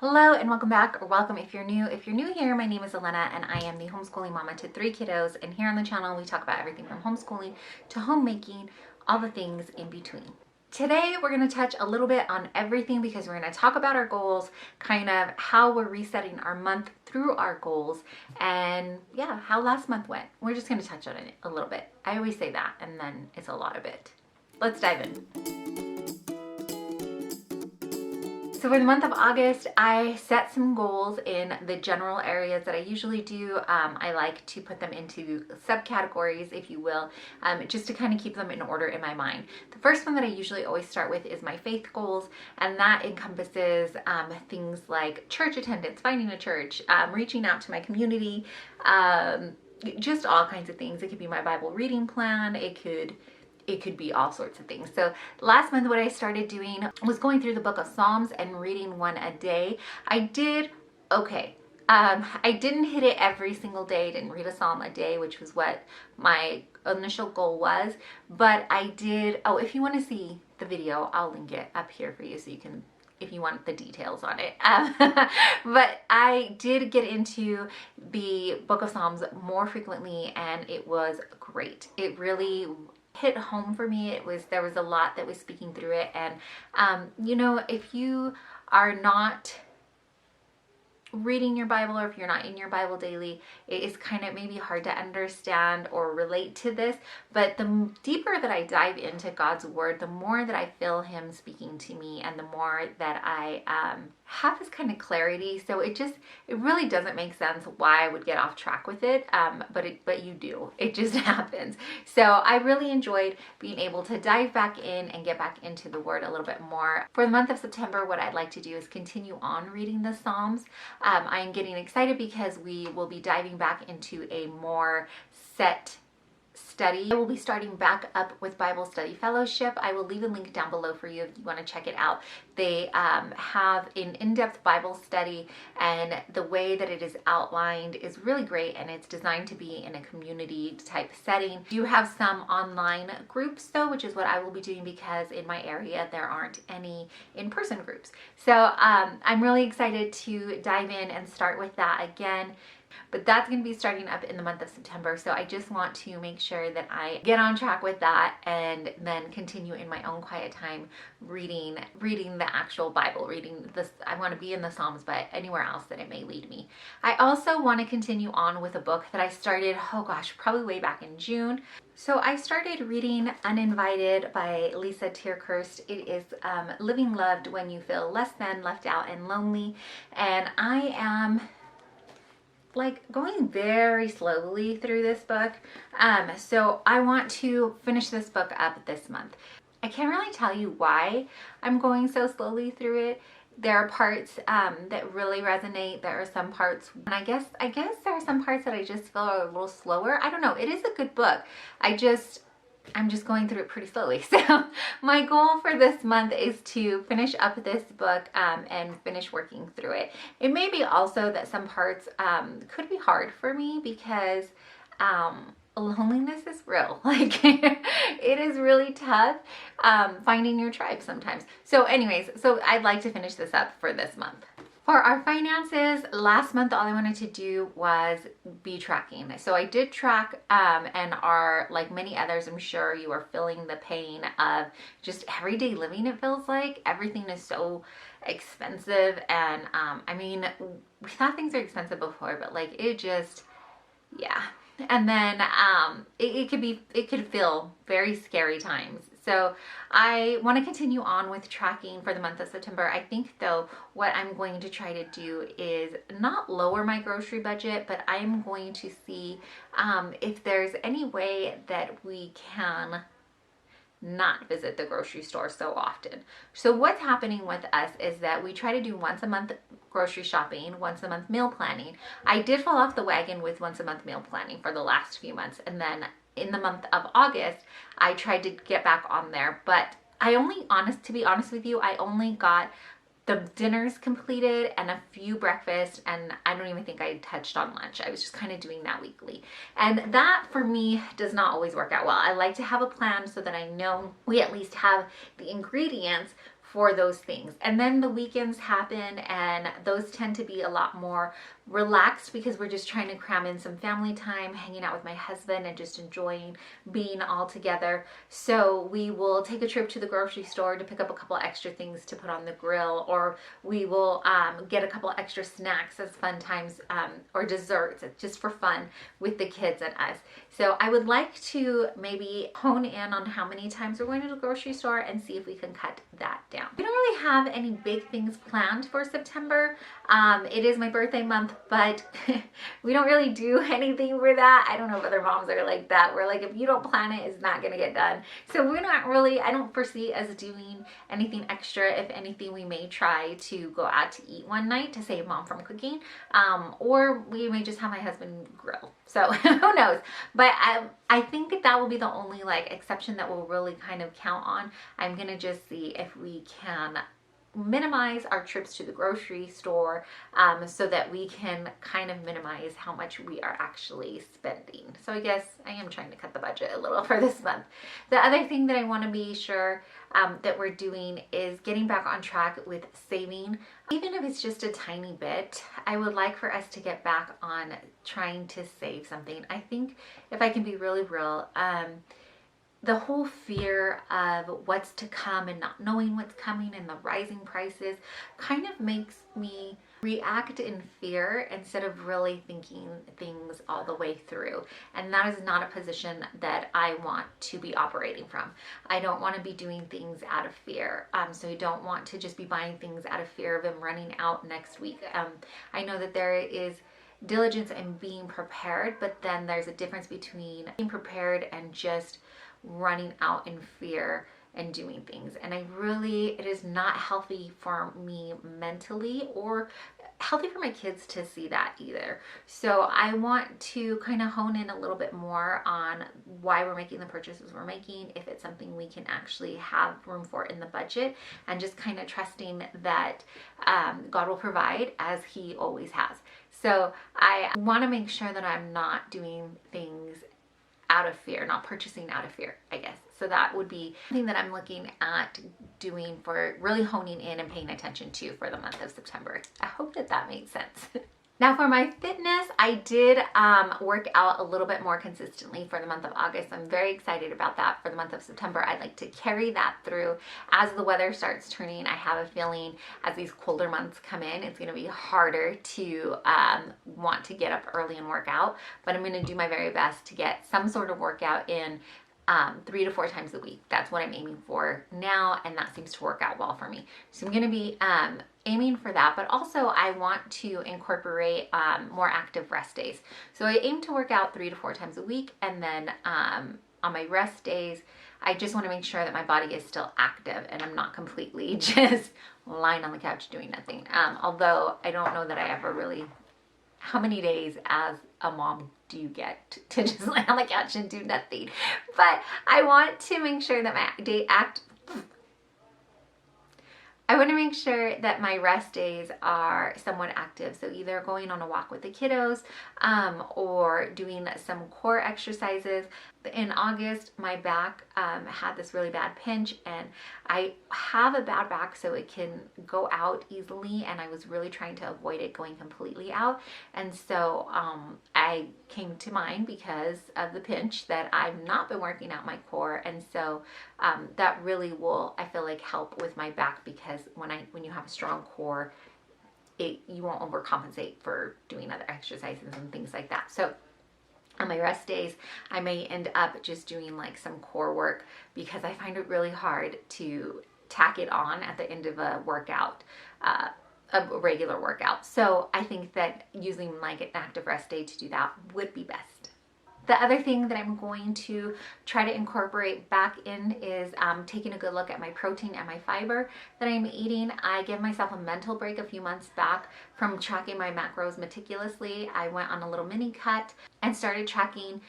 Hello and welcome back, or welcome if you're new. If you're new here, my name is Elena and I am the homeschooling mama to 3 kiddos, and here on the channel we talk about everything from homeschooling to homemaking, all the things in between. Today we're going to touch a little bit on everything because we're going to talk about our goals, kind of how we're resetting our month through our goals, and yeah, how last month went. We're just going to touch on it a little bit. I always say that and then it's a lot of it. Let's dive in. So for the month of August, I set some goals in the general areas that I usually do. I like to put them into subcategories, if you will, just to kind of keep them in order in my mind. The first one that I usually always start with is my faith goals, and that encompasses things like church attendance, finding a church, reaching out to my community, just all kinds of things. It could be my Bible reading plan. It could be all sorts of things. So last month what I started doing was going through the book of Psalms and reading one a day. I did okay. I didn't hit it every single day, didn't read a psalm a day, which was what my initial goal was, but I did. Oh, if you want to see the video, I'll link it up here for you so you can, if you want the details on it. But I did get into the book of Psalms more frequently and it was great. It really hit home for me. There was a lot that was speaking through it, and you know, if you are not reading your Bible, or if you're not in your Bible daily, it is kind of maybe hard to understand or relate to this, but the deeper that I dive into God's word, the more that I feel him speaking to me, and the more that I have this kind of clarity. So it really doesn't make sense why I would get off track with it, but you do. It just happens. So I really enjoyed being able to dive back in and get back into the word a little bit more. For the month of September, what I'd like to do is continue on reading the Psalms. I'm getting excited because we will be diving back into a more set study. I will be starting back up with Bible Study Fellowship. I will leave a link down below for you if you want to check it out. They have an in-depth Bible study, and the way that it is outlined is really great, and it's designed to be in a community type setting. You have some online groups though, which is what I will be doing because in my area there aren't any in-person groups. So I'm really excited to dive in and start with that again. But that's going to be starting up in the month of September. So I just want to make sure that I get on track with that and then continue in my own quiet time reading the actual Bible, reading this. I want to be in the Psalms, but anywhere else that it may lead me. I also want to continue on with a book that I started, oh gosh, probably way back in June. So I started reading Uninvited by Lisa Tierkhurst. It is Living Loved When You Feel Less Than, Left Out, and Lonely. And I am like going very slowly through this book. So I want to finish this book up this month. I can't really tell you why I'm going so slowly through it. There are parts that really resonate. There are some parts, and I guess there are some parts that I just feel are a little slower. I don't know. It is a good book. I'm just going through it pretty slowly. So my goal for this month is to finish up this book and finish working through it. It may be also that some parts could be hard for me because loneliness is real. Like it is really tough finding your tribe sometimes. So anyways, so I'd like to finish this up for this month. For our finances, last month all I wanted to do was be tracking. So I did track and are, like many others, I'm sure you are feeling the pain of just everyday living. It feels like everything is so expensive, and I mean, we thought things were expensive before, but like it just, yeah. And then it could feel very scary times. So I want to continue on with tracking for the month of September. I think though what I'm going to try to do is not lower my grocery budget, but I'm going to see if there's any way that we can not visit the grocery store so often. So what's happening with us is that we try to do once a month grocery shopping, once a month meal planning. I did fall off the wagon with once a month meal planning for the last few months, and then in the month of August I tried to get back on there, but to be honest with you, I only got the dinners completed and a few breakfasts, and I don't even think I touched on lunch. I was just kind of doing that weekly, and that for me does not always work out well. I like to have a plan so that I know we at least have the ingredients for those things. And then the weekends happen, and those tend to be a lot more relaxed because we're just trying to cram in some family time, hanging out with my husband and just enjoying being all together. So we will take a trip to the grocery store to pick up a couple extra things to put on the grill, or we will get a couple extra snacks as fun times, or desserts just for fun with the kids and us. So I would like to maybe hone in on how many times we're going to the grocery store and see if we can cut that down. We don't really have any big things planned for September. It is my birthday month, but we don't really do anything for that. I don't know if other moms are like that. We're like, if you don't plan it, it's not gonna get done. So we're not really, I don't foresee us doing anything extra. If anything, we may try to go out to eat one night to save mom from cooking, or we may just have my husband grill. So who knows? But I think that will be the only like exception that we'll really kind of count on. I'm gonna just see if we can minimize our trips to the grocery store, so that we can kind of minimize how much we are actually spending. So I guess I am trying to cut the budget a little for this month. The other thing that I want to be sure that we're doing is getting back on track with saving. Even if it's just a tiny bit, I would like for us to get back on trying to save something. I think if I can be really real, the whole fear of what's to come and not knowing what's coming and the rising prices kind of makes me react in fear instead of really thinking things all the way through. And that is not a position that I want to be operating from. I don't want to be doing things out of fear. So I don't want to just be buying things out of fear of them running out next week. I know that there is diligence in being prepared, but then there's a difference between being prepared and just running out in fear and doing things. And it is not healthy for me mentally, or healthy for my kids to see that either. So I want to kind of hone in a little bit more on why we're making the purchases we're making, if it's something we can actually have room for in the budget, and just kind of trusting that God will provide as He always has. So I want to make sure that I'm not doing things out of fear, not purchasing out of fear, I guess. So that would be something that I'm looking at doing, for really honing in and paying attention to for the month of September. I hope that that made sense. Now for my fitness, I did work out a little bit more consistently for the month of August. I'm very excited about that for the month of September. I'd like to carry that through as the weather starts turning. I have a feeling as these colder months come in, it's gonna be harder to want to get up early and work out, but I'm gonna do my very best to get some sort of workout in 3 to 4 times a week. That's what I'm aiming for now, and that seems to work out well for me. So I'm gonna be aiming for that, but also I want to incorporate more active rest days. So I aim to work out 3 to 4 times a week, and then on my rest days, I just want to make sure that my body is still active and I'm not completely just lying on the couch doing nothing. Although I don't know that I ever really, how many days as a mom do you get to just lay on the couch and do nothing? But I want to make sure that I want to make sure that my rest days are somewhat active. So either going on a walk with the kiddos, or doing some core exercises. In August, my back had this really bad pinch, and I have a bad back so it can go out easily, and I was really trying to avoid it going completely out. And so I came to mind because of the pinch that I've not been working out my core, and so that really will, I feel like, help with my back, because when you have a strong core, you won't overcompensate for doing other exercises and things like that. So on my rest days, I may end up just doing like some core work, because I find it really hard to tack it on at the end of a workout, a regular workout. So I think that using like an active rest day to do that would be best. The other thing that I'm going to try to incorporate back in is taking a good look at my protein and my fiber that I'm eating. I gave myself a mental break a few months back from tracking my macros meticulously. I went on a little mini cut and started tracking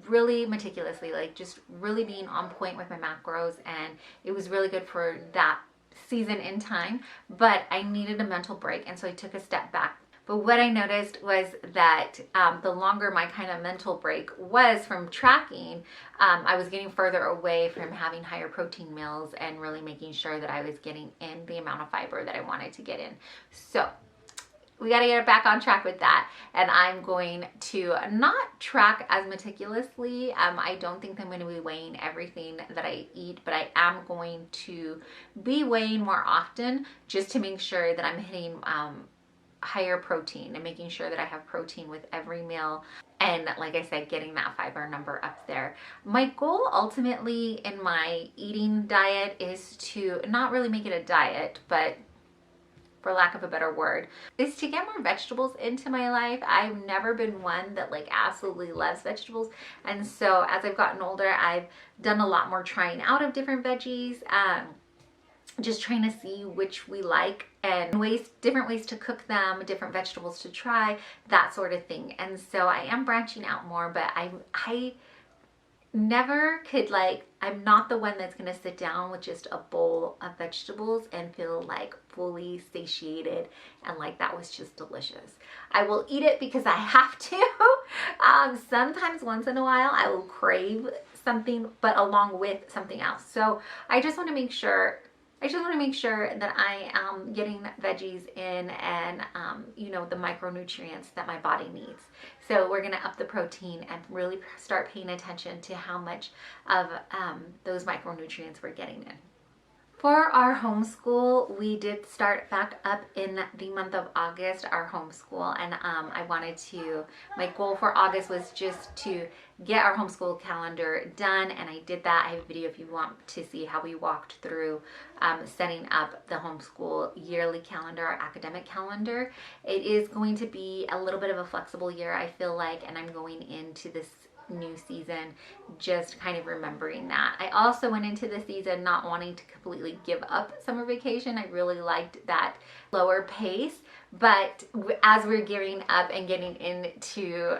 really meticulously, like just really being on point with my macros, and it was really good for that season in time, but I needed a mental break, and so I took a step back. But what I noticed was that the longer my kind of mental break was from tracking, I was getting further away from having higher protein meals and really making sure that I was getting in the amount of fiber that I wanted to get in. So we got to get back on track with that, and I'm going to not track as meticulously. I don't think I'm going to be weighing everything that I eat, but I am going to be weighing more often just to make sure that I'm hitting higher protein and making sure that I have protein with every meal. And like I said, getting that fiber number up there. My goal ultimately in my eating diet is to not really make it a diet, but for lack of a better word, is to get more vegetables into my life. I've never been one that like absolutely loves vegetables. And so as I've gotten older, I've done a lot more trying out of different veggies, just trying to see which we like and different ways to cook them, different vegetables to try, that sort of thing. And so I am branching out more, but I never could I'm not the one that's gonna sit down with just a bowl of vegetables and feel like fully satiated and like that was just delicious. I will eat it because I have to. Sometimes once in a while I will crave something, but along with something else. So I just want to make sure that I am getting veggies in and, the micronutrients that my body needs. So we're going to up the protein and really start paying attention to how much of those micronutrients we're getting in. For our homeschool, we did start back up in the month of August, our homeschool, and my goal for August was just to get our homeschool calendar done, and I did that. I have a video if you want to see how we walked through setting up the homeschool yearly calendar, our academic calendar. It is going to be a little bit of a flexible year, I feel like, and I'm going into this new season just kind of remembering that. I also went into the season not wanting to completely give up summer vacation. I really liked that lower pace, but as we're gearing up and getting into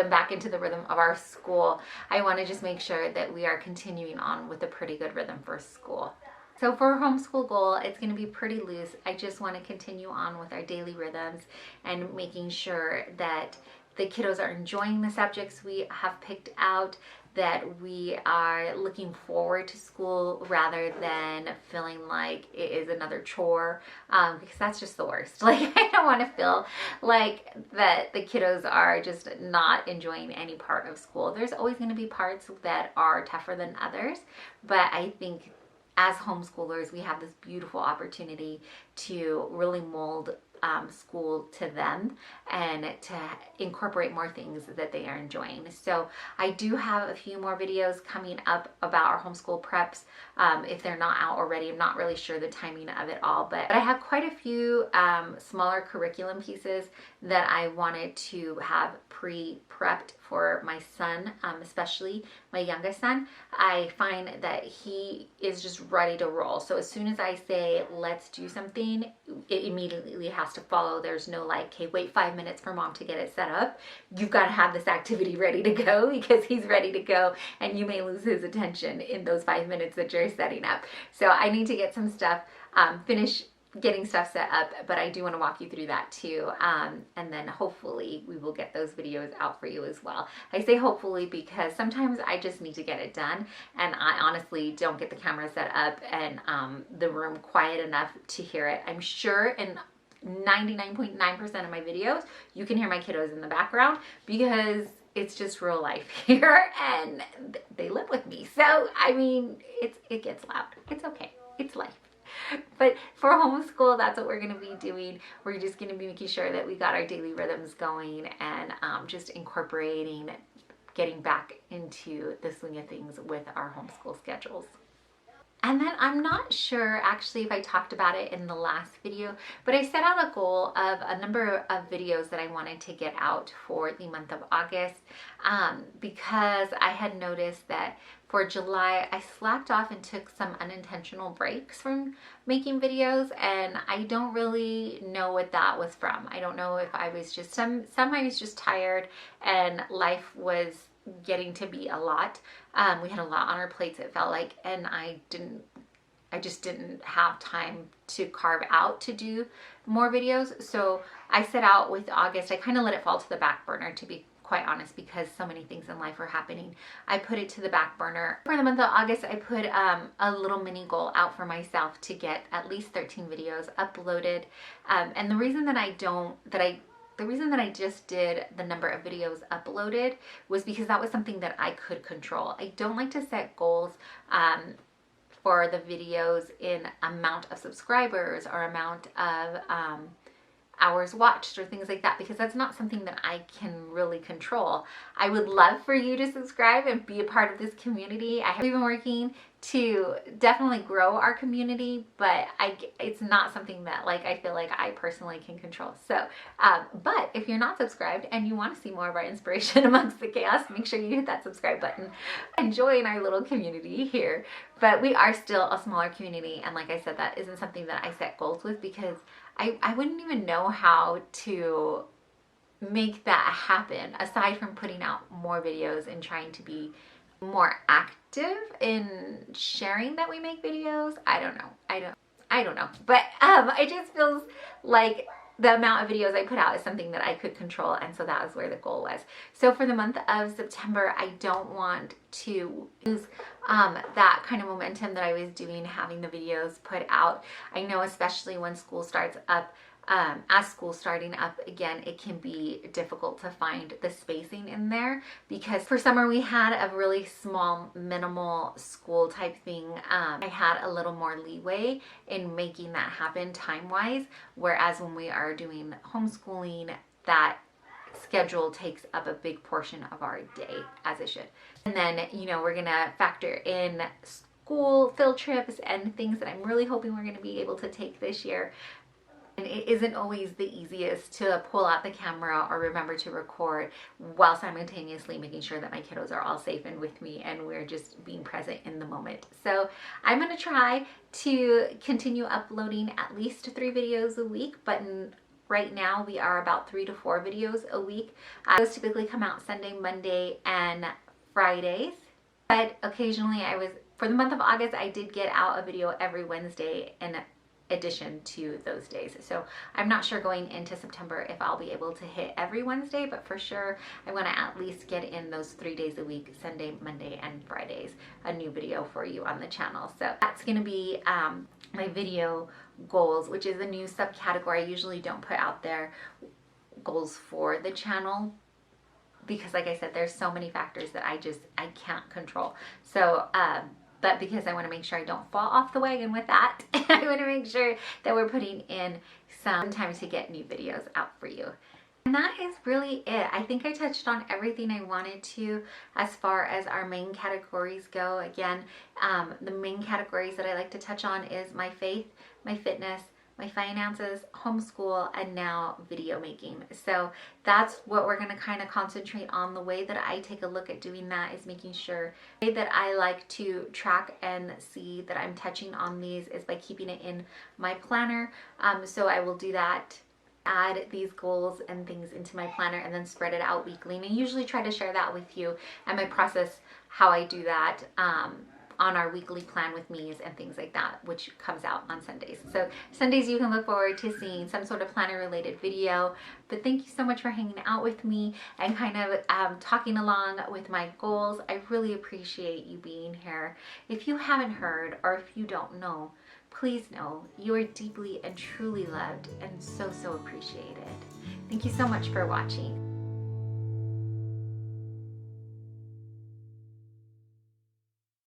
back into the rhythm of our school, I want to just make sure that we are continuing on with a pretty good rhythm for school. So for Homeschool Goal, it's going to be pretty loose. I just want to continue on with our daily rhythms and making sure that the kiddos are enjoying the subjects we have picked out, that we are looking forward to school rather than feeling like it is another chore, because that's just the worst. Like, I don't want to feel like that the kiddos are just not enjoying any part of school. There's always going to be parts that are tougher than others, but I think as homeschoolers, we have this beautiful opportunity to really mold school to them and to incorporate more things that they are enjoying. So I do have a few more videos coming up about our homeschool preps. If they're not out already, I'm not really sure the timing of it all, but I have quite a few smaller curriculum pieces that I wanted to have pre-prepped for my son, especially my youngest son. I find that he is just ready to roll. So as soon as I say, let's do something, it immediately has to follow. There's no like, okay, wait 5 minutes for mom to get it set up. You've got to have this activity ready to go because he's ready to go and you may lose his attention in those 5 minutes that you're setting up. So I need to get some stuff, finish getting stuff set up, but I do want to walk you through that too. And then hopefully we will get those videos out for you as well. I say hopefully because sometimes I just need to get it done and I honestly don't get the camera set up and the room quiet enough to hear it. I'm sure in 99.9% of my videos, you can hear my kiddos in the background because it's just real life here and they live with me. So, I mean, it gets loud. It's okay. It's life. But for homeschool, that's what we're going to be doing. We're just going to be making sure that we got our daily rhythms going and just incorporating, getting back into the swing of things with our homeschool schedules. And then I'm not sure actually if I talked about it in the last video, but I set out a goal of a number of videos that I wanted to get out for the month of August because I had noticed that for July, I slacked off and took some unintentional breaks from making videos, and I don't really know what that was from. I don't know if I was just, I was just tired and life was getting to be a lot. We had a lot on our plates, it felt like, and I I just didn't have time to carve out to do more videos. So I set out with August. I kind of let it fall to the back burner, to be quite honest, because so many things in life were happening. I put it to the back burner. For the month of August, I put a little mini goal out for myself to get at least 13 videos uploaded. And the reason that the reason that I just did the number of videos uploaded was because that was something that I could control. I don't like to set goals for the videos in amount of subscribers or amount of hours watched or things like that, because that's not something that I can really control. I would love for you to subscribe and be a part of this community. I have been working to definitely grow our community, but it's not something that I feel like I personally can control. So, but if you're not subscribed and you want to see more of our inspiration amongst the chaos, make sure you hit that subscribe button and join our little community here. But we are still a smaller community, and like I said, that isn't something that I set goals with, because I wouldn't even know how to make that happen aside from putting out more videos and trying to be more active in sharing that we make videos. I don't know. But it just feels like the amount of videos I put out is something that I could control, and so that was where the goal was. So for the month of September, I don't want to lose that kind of momentum that I was doing, having the videos put out. I know, especially when school starts up, as school's starting up again, it can be difficult to find the spacing in there, because for summer we had a really small, minimal school type thing. I had a little more leeway in making that happen time-wise, whereas when we are doing homeschooling, that schedule takes up a big portion of our day, as it should. And then, we're gonna factor in school field trips and things that I'm really hoping we're gonna be able to take this year. And it isn't always the easiest to pull out the camera or remember to record while simultaneously making sure that my kiddos are all safe and with me, and we're just being present in the moment. So I'm going to try to continue uploading at least 3 videos a week, but right now we are about 3 to 4 videos a week. Those typically come out Sunday, Monday, and Fridays. But occasionally for the month of August, I did get out a video every Wednesday in addition to those days. So I'm not sure going into September if I'll be able to hit every Wednesday, but for sure I want to at least get in those 3 days a week, Sunday, Monday, and Fridays, a new video for you on the channel. So that's going to be my video goals, which is a new subcategory. I usually don't put out there goals for the channel, because like I said, there's so many factors that I can't control. So but because I want to make sure I don't fall off the wagon with that, I want to make sure that we're putting in some time to get new videos out for you. And that is really it. I think I touched on everything I wanted to as far as our main categories go. Again, the main categories that I like to touch on is my faith, my fitness, my finances, homeschool, and now video making. So that's what we're going to kind of concentrate on. The way that I take a look at doing that is making sure the way that I like to track and see that I'm touching on these is by keeping it in my planner. So I will do that, add these goals and things into my planner, and then spread it out weekly. And I usually try to share that with you and my process, how I do that on our weekly plan with me's and things like that, which comes out on Sundays. So Sundays you can look forward to seeing some sort of planner related video. But thank you so much for hanging out with me and kind of talking along with my goals. I really appreciate you being here. If you haven't heard, or if you don't know, please know you are deeply and truly loved and so appreciated. Thank you so much for watching.